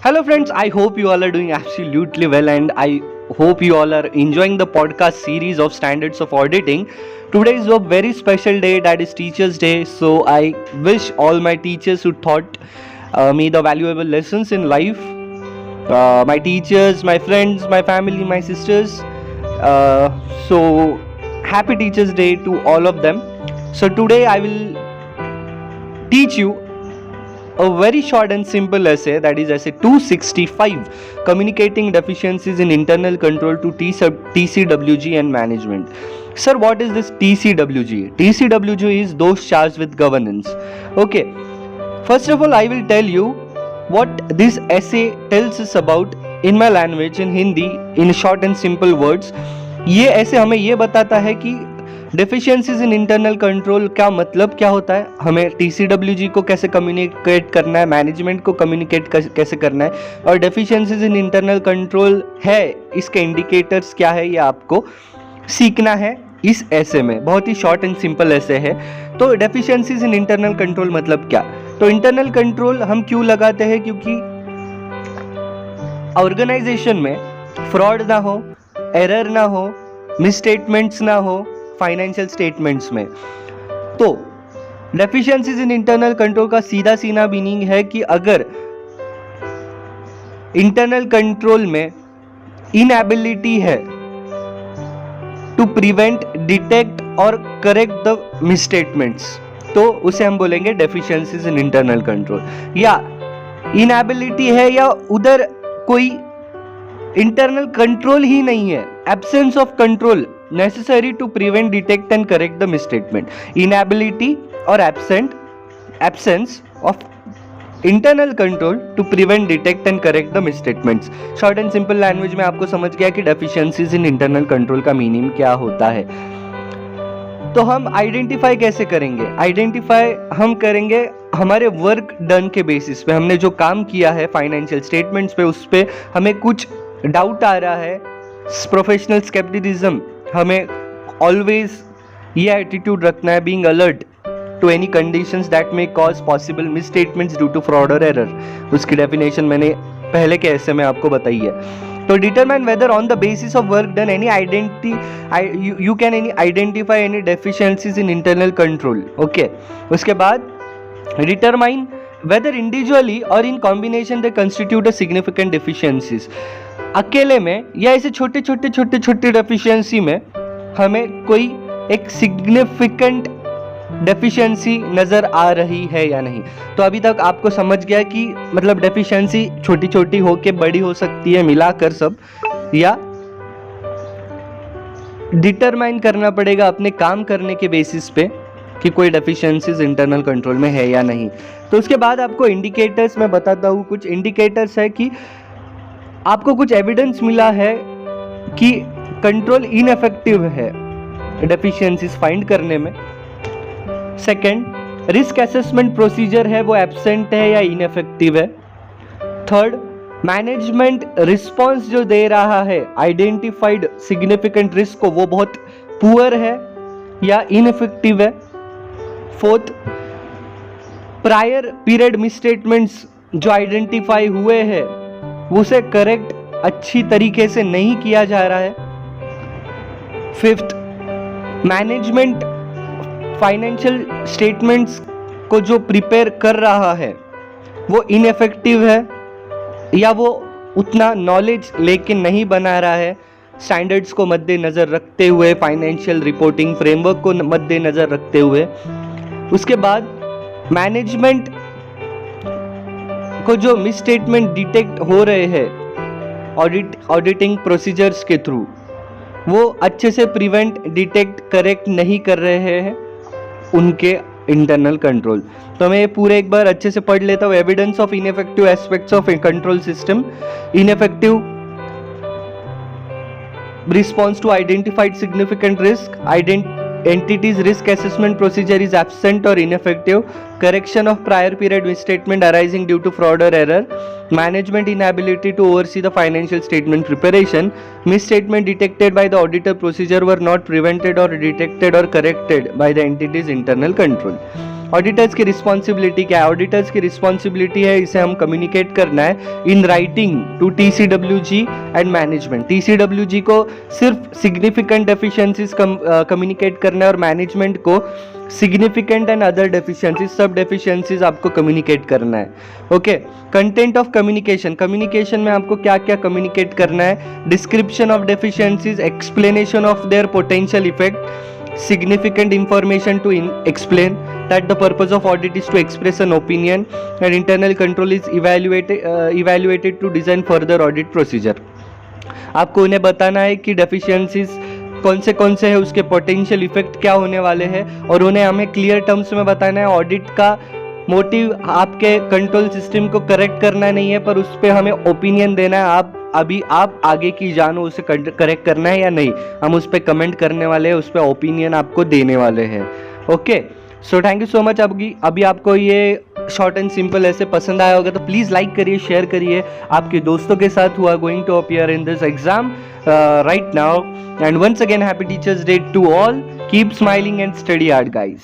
Hello, friends. I hope you all are doing absolutely well, and I hope you all are enjoying the podcast series of standards of auditing. Today is a very special day, that is Teachers' Day. So, I wish all my teachers who taught me the valuable lessons in life, my teachers, my friends, my family, my sisters. So, happy Teachers' Day to all of them. So, today I will teach you a very short and simple essay, that is essay 265, communicating deficiencies in internal control to TCWG and management. Sir, what is this TCWG? TCWG is those charged with governance. Okay, first of all I will tell you what this essay tells us about in my language, in Hindi, in short and simple words. ये ऐसे हमें ये बताता है कि deficiencies in internal control का मतलब क्या होता है, हमें टीसीडब्ल्यूजी को कैसे कम्युनिकेट करना है, मैनेजमेंट को कम्युनिकेट कैसे करना है, और डेफिशिएंसीज इन इंटरनल कंट्रोल है इसके इंडिकेटर्स क्या है, ये आपको सीखना है इस ऐसे में. बहुत ही शॉर्ट एंड सिंपल ऐसे है. तो डेफिशिएंसीज इन इंटरनल कंट्रोल मतलब क्या? तो इंटरनल कंट्रोल हम क्यों लगाते हैं? क्योंकि ऑर्गेनाइजेशन में फ्रॉड ना हो, एरर ना हो, मिसस्टेटमेंट्स ना हो फाइनेंशियल स्टेटमेंट्स में. तो डेफिशिएंसीज इन इंटरनल कंट्रोल का सीधा सीधा मीनिंग है कि अगर इंटरनल कंट्रोल में इनएबिलिटी है टू प्रिवेंट, डिटेक्ट और करेक्ट द मिसस्टेटमेंट्स, तो उसे हम बोलेंगे डेफिशिएंसीज इन इंटरनल कंट्रोल. या इनएबिलिटी है या उधर कोई इंटरनल कंट्रोल ही नहीं है, absence of control necessary to prevent, detect and correct the misstatement. Inability or absence of internal control to prevent, detect and correct the misstatements. Short and simple language में आपको समझ गया कि deficiencies in internal control का meaning क्या होता है. तो हम आइडेंटिफाई कैसे करेंगे? आइडेंटिफाई हम करेंगे हमारे वर्क डन के बेसिस पे. हमने जो काम किया है फाइनेंशियल स्टेटमेंट्स पे, उस पे हमें कुछ डाउट आ रहा है, प्रोफेशनल स्केप्टिसिज्म, हमें ऑलवेज ये एटीट्यूड रखना है, being alert to any conditions that may cause possible misstatements due to fraud और एरर. उसकी डेफिनेशन मैंने पहले के ऐसे में आपको बताई है. तो determine whether on the basis of work done any you can any identify any deficiencies in internal control. Okay, उसके बाद डिटरमाइन वेदर इंडिविजुअली और in combination they constitute a significant deficiencies. अकेले में या ऐसे छोटे डेफिशिएंसी में हमें कोई एक सिग्निफिकेंट डेफिशिएंसी नज़र आ रही है या नहीं. तो अभी तक आपको समझ गया कि मतलब डेफिशिएंसी छोटी छोटी होके बड़ी हो सकती है, मिलाकर सब, या डिटरमाइन करना पड़ेगा अपने काम करने के बेसिस पे कि कोई डेफिशिएंसीज इंटरनल कंट्रोल में है या नहीं. तो उसके बाद आपको इंडिकेटर्स मैं बताता हूँ. कुछ इंडिकेटर्स है कि आपको कुछ एविडेंस मिला है कि कंट्रोल इनएफेक्टिव है डेफिशिएंसीज फाइंड करने में. सेकंड, रिस्क असेसमेंट प्रोसीजर है वो एब्सेंट है या इनएफेक्टिव है. थर्ड, मैनेजमेंट रिस्पॉन्स जो दे रहा है आइडेंटिफाइड सिग्निफिकेंट रिस्क को, वो बहुत पुअर है या इनएफेक्टिव है. फोर्थ, प्रायर पीरियड मिसस्टेटमेंट्स जो आइडेंटिफाई हुए हैं उसे करेक्ट अच्छी तरीके से नहीं किया जा रहा है. फिफ्थ, मैनेजमेंट फाइनेंशियल स्टेटमेंट्स को जो प्रिपेयर कर रहा है वो इनएफेक्टिव है या वो उतना नॉलेज लेके नहीं बना रहा है, स्टैंडर्ड्स को मद्देनज़र रखते हुए, फाइनेंशियल रिपोर्टिंग फ्रेमवर्क को मद्देनज़र रखते हुए. उसके बाद मैनेजमेंट को जो मिसस्टेटमेंट डिटेक्ट हो रहे हैं ऑडिटिंग प्रोसीजर्स के थ्रू, वो अच्छे से प्रिवेंट, डिटेक्ट, करेक्ट नहीं कर रहे हैं उनके इंटरनल कंट्रोल. तो मैं ये पूरे एक बार अच्छे से पढ़ लेता हूँ. Evidence of ineffective aspects of control system. Ineffective response to identified significant risk. entities risk assessment procedure is absent or ineffective. correction of prior period misstatement arising due to fraud or error, management inability to oversee the financial statement preparation, misstatement detected by the auditor procedure were not prevented or detected or corrected by the entity's internal control. Auditors की responsibility क्या है? Auditors की responsibility है इसे हम communicate करना है in writing to TCWG and management. TCWG को सिर्फ सिग्निफिकेंट डेफिशिएंसीज कम्युनिकेट करना है और मैनेजमेंट को सिग्निफिकेंट एंड अदर डेफिशिएंसीज, सब डेफिशिएंसीज आपको कम्युनिकेट करना है. Okay, content of communication. Communication में आपको क्या क्या कम्युनिकेट करना है? Description of deficiencies, explanation of their potential effect, significant information to explain that the purpose of audit is to express an opinion and internal control is evaluated to design further audit procedure. आपको उन्हें बताना है कि deficiencies कौन से है, उसके potential effect क्या होने वाले हैं और उन्हें हमें क्लियर टर्म्स में बताना है. ऑडिट का मोटिव आपके कंट्रोल सिस्टम को करेक्ट करना नहीं है, पर उस पर हमें ओपिनियन देना है. आप आगे की जानो उसे करेक्ट करना है या नहीं, हम उस पर कमेंट करने वाले हैं, उस पर ओपिनियन आपको देने वाले हैं. Okay, so thank you so much. अभी आपको ये शॉर्ट एंड सिंपल ऐसे पसंद आया होगा तो प्लीज़ लाइक करिए, शेयर करिए आपके दोस्तों के साथ who are going to appear in this exam right now. And once again happy teachers day to all. Keep smiling and study hard guys.